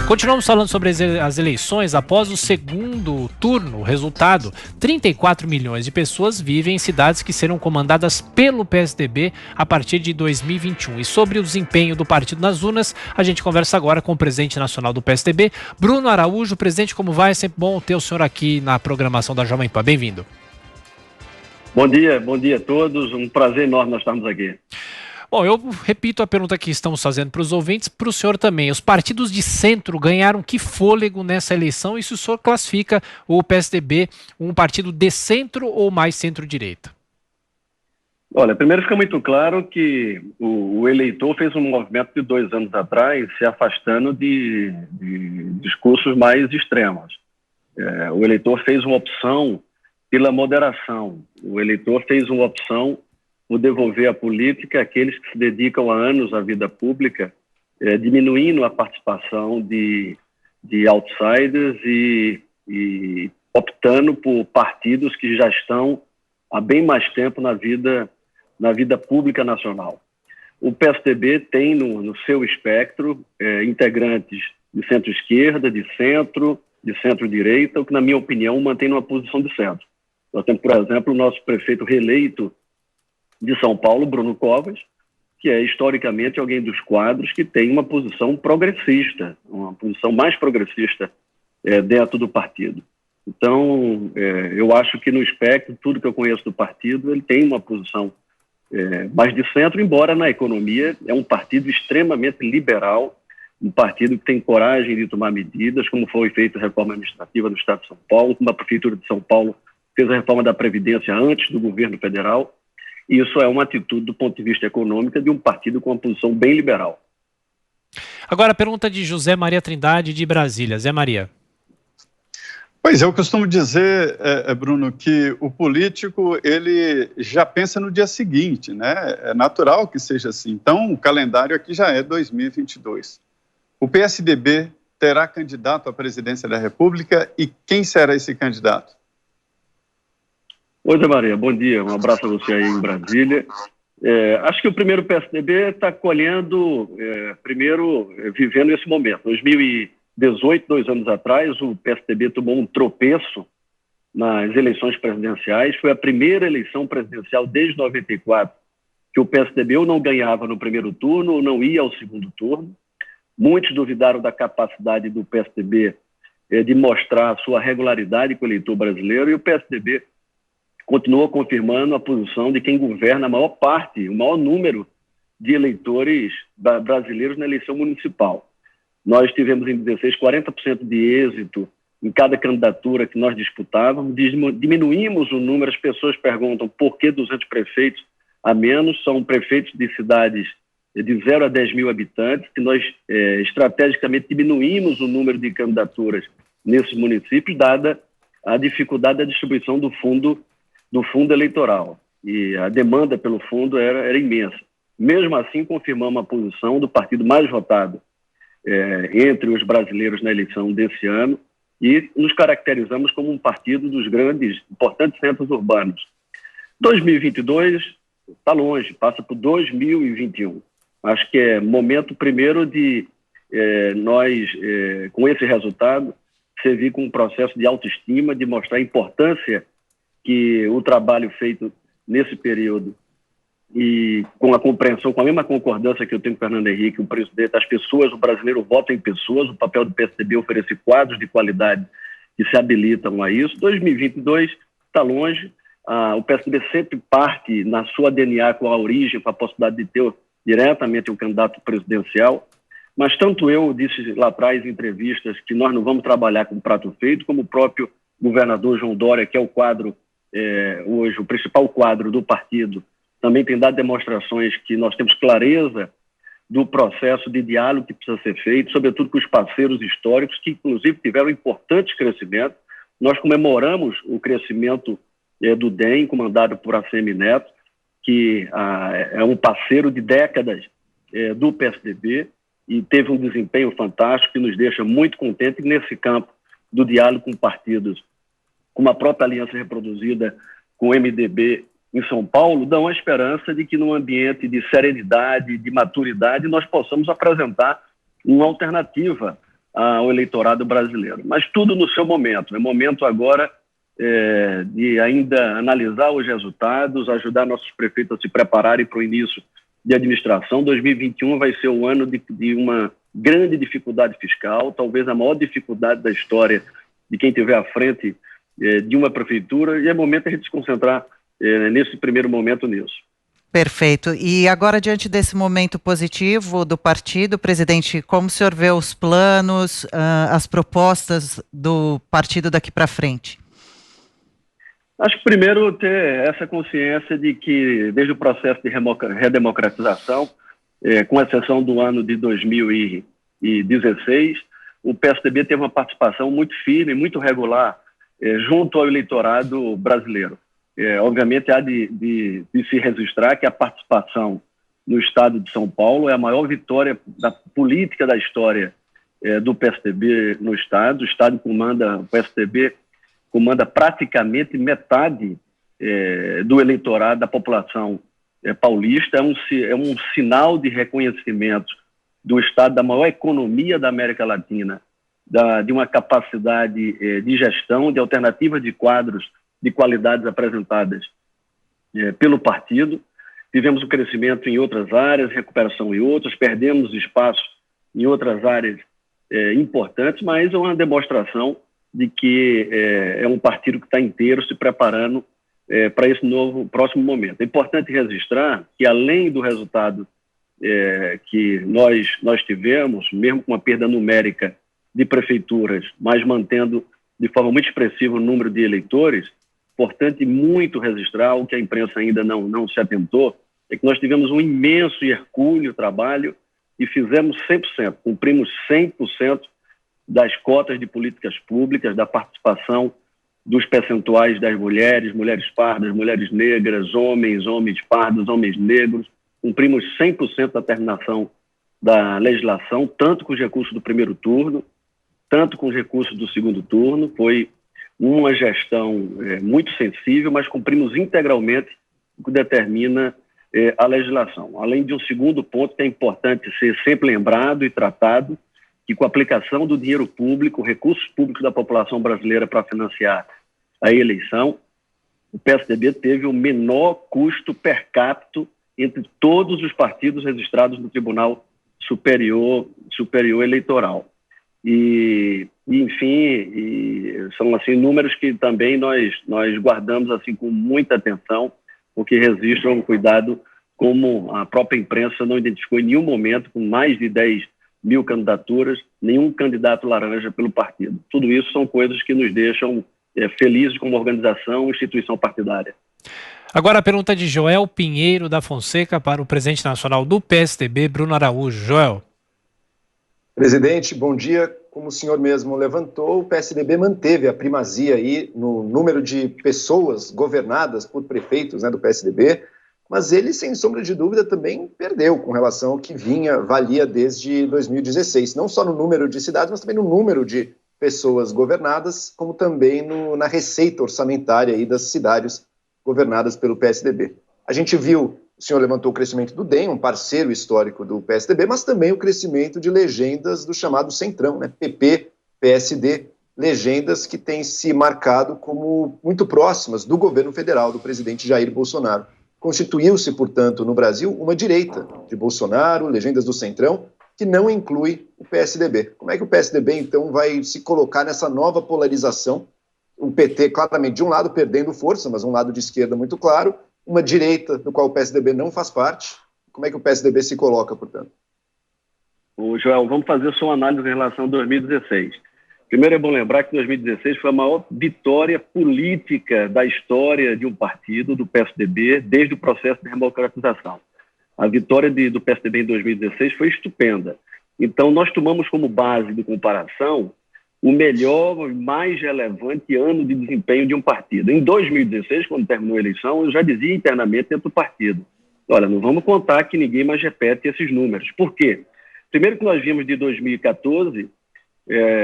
Continuamos falando sobre as eleições. Após o segundo turno, o resultado, 34 milhões de pessoas vivem em cidades que serão comandadas pelo PSDB a partir de 2021. E sobre o desempenho do partido nas urnas, a gente conversa agora com o presidente nacional do PSDB, Bruno Araújo. Presidente, como vai? É sempre bom ter o senhor aqui na programação da Jovem Pan. Bem-vindo. Bom dia a todos. Um prazer enorme nós estarmos aqui. Bom, eu repito a pergunta que estamos fazendo para os ouvintes, para o senhor também. Os partidos de centro ganharam que fôlego nessa eleição e se o senhor classifica o PSDB um partido de centro ou mais centro-direita? Olha, primeiro fica muito claro que o eleitor fez um movimento de 2 anos atrás se afastando de discursos mais extremos. O eleitor fez uma opção pela moderação. O eleitor fez uma opção por devolver à política aqueles que se dedicam há anos à vida pública, diminuindo a participação de outsiders e optando por partidos que já estão há bem mais tempo na vida pública nacional. O PSDB tem no seu espectro integrantes de centro-esquerda, de centro-direita, o que, na minha opinião, mantém uma posição de centro. Nós temos, por exemplo, o nosso prefeito reeleito de São Paulo, Bruno Covas, que é historicamente alguém dos quadros que tem uma posição progressista, uma posição mais progressista dentro do partido. Então, eu acho que no espectro, tudo que eu conheço do partido, ele tem uma posição mais de centro, embora na economia é um partido extremamente liberal, um partido que tem coragem de tomar medidas, como foi feita a reforma administrativa no Estado de São Paulo, como a Prefeitura de São Paulo fez a reforma da Previdência antes do governo federal. E isso é uma atitude, do ponto de vista econômico, de um partido com uma posição bem liberal. Agora a pergunta de José Maria Trindade, de Brasília. Zé Maria. Pois eu costumo dizer, Bruno, que o político ele já pensa no dia seguinte, né? É natural que seja assim. Então, o calendário aqui já é 2022. O PSDB terá candidato à presidência da República e quem será esse candidato? Oi, Zé Maria, bom dia, um abraço a você aí em Brasília. Acho que o primeiro PSDB está colhendo, vivendo esse momento. 2018, 2 anos atrás, o PSDB tomou um tropeço nas eleições presidenciais. Foi a primeira eleição presidencial desde 94 que o PSDB ou não ganhava no primeiro turno ou não ia ao segundo turno. Muitos duvidaram da capacidade do PSDB de mostrar a sua regularidade com o eleitor brasileiro, e o PSDB continua confirmando a posição de quem governa a maior parte, o maior número de eleitores brasileiros na eleição municipal. Nós tivemos em 16 40% de êxito em cada candidatura que nós disputávamos, diminuímos o número. As pessoas perguntam por que 200 prefeitos a menos, são prefeitos de cidades de 0 a 10 mil habitantes, que nós estrategicamente diminuímos o número de candidaturas nesses municípios, dada a dificuldade da distribuição do fundo eleitoral, e a demanda pelo fundo era imensa. Mesmo assim, confirmamos a posição do partido mais votado entre os brasileiros na eleição desse ano, e nos caracterizamos como um partido dos grandes, importantes centros urbanos. 2022 está longe, passa por 2021. Acho que é momento, primeiro, de nós, com esse resultado, servir com um processo de autoestima, de mostrar a importância que o trabalho feito nesse período, e com a compreensão, com a mesma concordância que eu tenho com o Fernando Henrique, o presidente, as pessoas, o brasileiro vota em pessoas, o papel do PSDB é oferecer quadros de qualidade que se habilitam a isso. 2022 está longe, o PSDB sempre parte na sua DNA com a origem, com a possibilidade de ter diretamente um candidato presidencial, mas tanto eu disse lá atrás em entrevistas que nós não vamos trabalhar com prato feito, como o próprio governador João Dória, que é o quadro hoje, o principal quadro do partido, também tem dado demonstrações que nós temos clareza do processo de diálogo que precisa ser feito, sobretudo com os parceiros históricos, que inclusive tiveram importantes crescimentos. Nós comemoramos o crescimento do DEM, comandado por ACM Neto, que é um parceiro de décadas do PSDB e teve um desempenho fantástico que nos deixa muito contentes nesse campo do diálogo com partidos, como a própria aliança reproduzida com o MDB em São Paulo, dão a esperança de que num ambiente de serenidade, de maturidade, nós possamos apresentar uma alternativa ao eleitorado brasileiro. Mas tudo no seu momento. É momento agora de ainda analisar os resultados, ajudar nossos prefeitos a se prepararem para o início de administração. 2021 vai ser o ano de uma grande dificuldade fiscal, talvez a maior dificuldade da história de quem estiver à frente de uma prefeitura, e é momento a gente se concentrar nesse primeiro momento nisso. Perfeito. E agora, diante desse momento positivo do partido, presidente, como o senhor vê os planos, as propostas do partido daqui para frente? Acho que primeiro ter essa consciência de que, desde o processo de redemocratização, com exceção do ano de 2016, o PSDB teve uma participação muito firme, muito regular, junto ao eleitorado brasileiro. Obviamente, há de se registrar que a participação no estado de São Paulo é a maior vitória da política da história do PSDB no estado. O PSDB comanda praticamente metade do eleitorado, da população paulista. É um sinal de reconhecimento do estado da maior economia da América Latina, de uma capacidade de gestão, de alternativa de quadros de qualidades apresentadas pelo partido. Tivemos um crescimento em outras áreas, recuperação em outras, perdemos espaço em outras áreas importantes, mas é uma demonstração de que é um partido que está inteiro se preparando para esse próximo momento. É importante registrar que, além do resultado que nós tivemos, mesmo com uma perda numérica de prefeituras, mas mantendo de forma muito expressiva o número de eleitores, importante muito registrar, o que a imprensa ainda não se atentou, é que nós tivemos um imenso e hercúleo trabalho e fizemos 100%, cumprimos 100% das cotas de políticas públicas, da participação dos percentuais das mulheres pardas, mulheres negras, homens pardos, homens negros. Cumprimos 100% da terminação da legislação, tanto com os recursos do primeiro turno, tanto com os recursos do segundo turno. Foi uma gestão muito sensível, mas cumprimos integralmente o que determina a legislação. Além de um segundo ponto que é importante ser sempre lembrado e tratado, que com a aplicação do dinheiro público, recursos públicos da população brasileira para financiar a eleição, o PSDB teve o menor custo per capita entre todos os partidos registrados no Tribunal Superior Eleitoral. Enfim, são assim números que também nós guardamos assim com muita atenção, porque registram um cuidado, como a própria imprensa não identificou em nenhum momento, com mais de 10 mil candidaturas, nenhum candidato laranja pelo partido. Tudo isso são coisas que nos deixam felizes como organização e instituição partidária. Agora a pergunta de Joel Pinheiro da Fonseca para o presidente nacional do PSDB, Bruno Araújo. Joel. Presidente, bom dia. Como o senhor mesmo levantou, o PSDB manteve a primazia aí no número de pessoas governadas por prefeitos, do PSDB, mas ele, sem sombra de dúvida, também perdeu com relação ao que valia desde 2016, não só no número de cidades, mas também no número de pessoas governadas, como também na receita orçamentária aí das cidades governadas pelo PSDB. A gente viu, o senhor levantou o crescimento do DEM, um parceiro histórico do PSDB, mas também o crescimento de legendas do chamado Centrão, PP, PSD, legendas que têm se marcado como muito próximas do governo federal, do presidente Jair Bolsonaro. Constituiu-se, portanto, no Brasil, uma direita de Bolsonaro, legendas do Centrão, que não inclui o PSDB. Como é que o PSDB, então, vai se colocar nessa nova polarização? O PT, claramente, de um lado perdendo força, mas um lado de esquerda muito claro, uma direita do qual o PSDB não faz parte. Como é que o PSDB se coloca, portanto? Joel, vamos fazer só uma análise em relação a 2016. Primeiro é bom lembrar que 2016 foi a maior vitória política da história de um partido, do PSDB, desde o processo de democratização. A vitória do PSDB em 2016 foi estupenda. Então, nós tomamos como base de comparação o melhor e mais relevante ano de desempenho de um partido. Em 2016, quando terminou a eleição, eu já dizia internamente dentro do partido: olha, não vamos contar que ninguém mais repete esses números. Por quê? Primeiro que nós vimos de 2014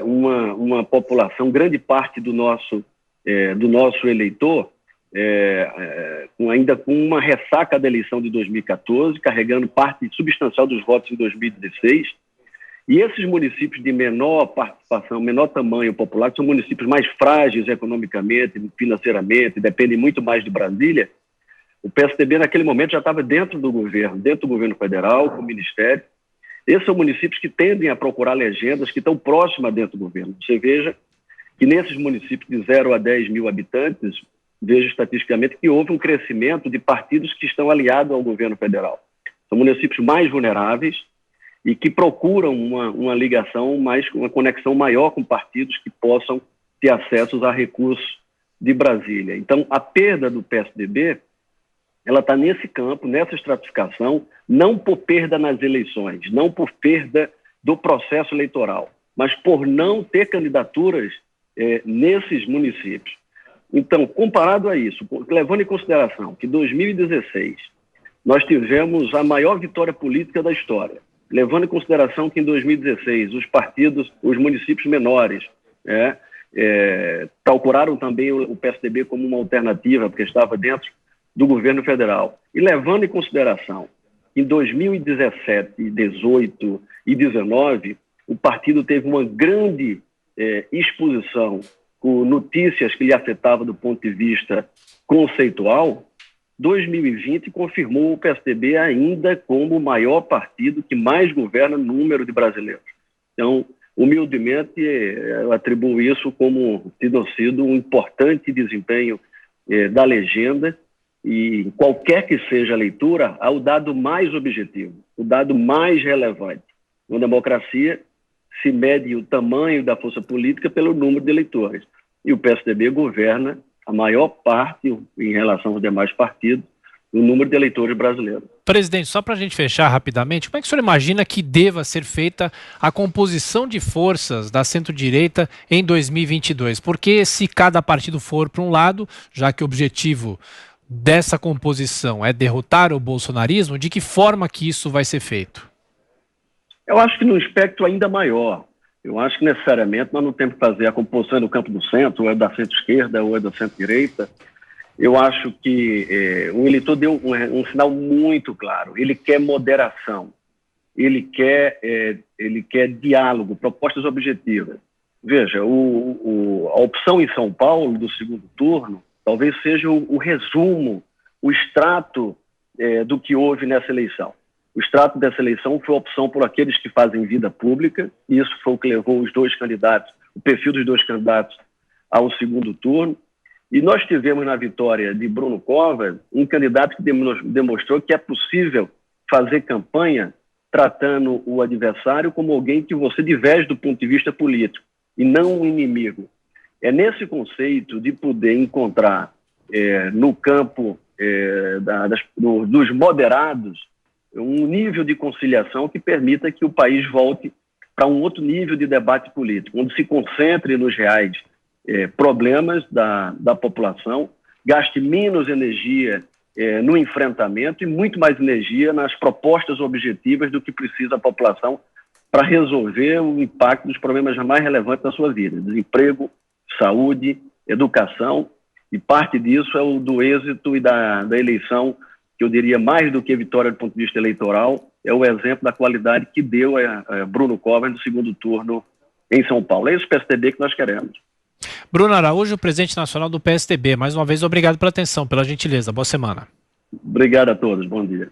uma população, grande parte do nosso eleitor, ainda com uma ressaca da eleição de 2014, carregando parte substancial dos votos em 2016, E esses municípios de menor participação, menor tamanho popular, que são municípios mais frágeis economicamente, financeiramente, dependem muito mais de Brasília, o PSDB naquele momento já estava dentro do governo federal, com o Ministério. Esses são municípios que tendem a procurar legendas que estão próximas dentro do governo. Você veja que nesses municípios de 0 a 10 mil habitantes, veja estatisticamente que houve um crescimento de partidos que estão aliados ao governo federal. São municípios mais vulneráveis e que procuram uma ligação, uma conexão maior com partidos que possam ter acesso a recursos de Brasília. Então, a perda do PSDB, ela está nesse campo, nessa estratificação, não por perda nas eleições, não por perda do processo eleitoral, mas por não ter candidaturas nesses municípios. Então, comparado a isso, levando em consideração que em 2016 nós tivemos a maior vitória política da história, levando em consideração que em 2016 os municípios menores procuraram também o PSDB como uma alternativa, porque estava dentro do governo federal, e levando em consideração que em 2017, 2018 e 2019, o partido teve uma grande exposição com notícias que lhe afetavam do ponto de vista conceitual, 2020 confirmou o PSDB ainda como o maior partido que mais governa número de brasileiros. Então, humildemente, eu atribuo isso como tendo sido um importante desempenho da legenda, e qualquer que seja a leitura, há o dado mais objetivo, o dado mais relevante. Na democracia, se mede o tamanho da força política pelo número de eleitores. E o PSDB governa a maior parte, em relação aos demais partidos, o número de eleitores brasileiros. Presidente, só para a gente fechar rapidamente, como é que o senhor imagina que deva ser feita a composição de forças da centro-direita em 2022? Porque se cada partido for para um lado, já que o objetivo dessa composição é derrotar o bolsonarismo, de que forma que isso vai ser feito? Eu acho que num espectro ainda maior. Eu acho que necessariamente nós não temos que fazer a composição do campo do centro, ou é da centro-esquerda, ou é da centro-direita. Eu acho que o eleitor deu um sinal muito claro. Ele quer moderação, ele quer diálogo, propostas objetivas. Veja, a opção em São Paulo do segundo turno talvez seja o resumo, o extrato do que houve nessa eleição. O extrato dessa eleição foi a opção por aqueles que fazem vida pública, e isso foi o que levou os dois candidatos, o perfil dos dois candidatos ao segundo turno. E nós tivemos na vitória de Bruno Covas um candidato que demonstrou que é possível fazer campanha tratando o adversário como alguém que você diverge do ponto de vista político e não um inimigo. É nesse conceito de poder encontrar no campo dos moderados um nível de conciliação que permita que o país volte para um outro nível de debate político, onde se concentre nos reais problemas da população, gaste menos energia no enfrentamento e muito mais energia nas propostas objetivas do que precisa a população para resolver o impacto dos problemas mais relevantes da sua vida: desemprego, saúde, educação, e parte disso é o do êxito e da eleição, que eu diria mais do que vitória do ponto de vista eleitoral, é o exemplo da qualidade que deu a Bruno Covas no segundo turno em São Paulo. É esse PSDB que nós queremos. Bruno Araújo, presidente nacional do PSDB, mais uma vez obrigado pela atenção, pela gentileza. Boa semana. Obrigado a todos, bom dia.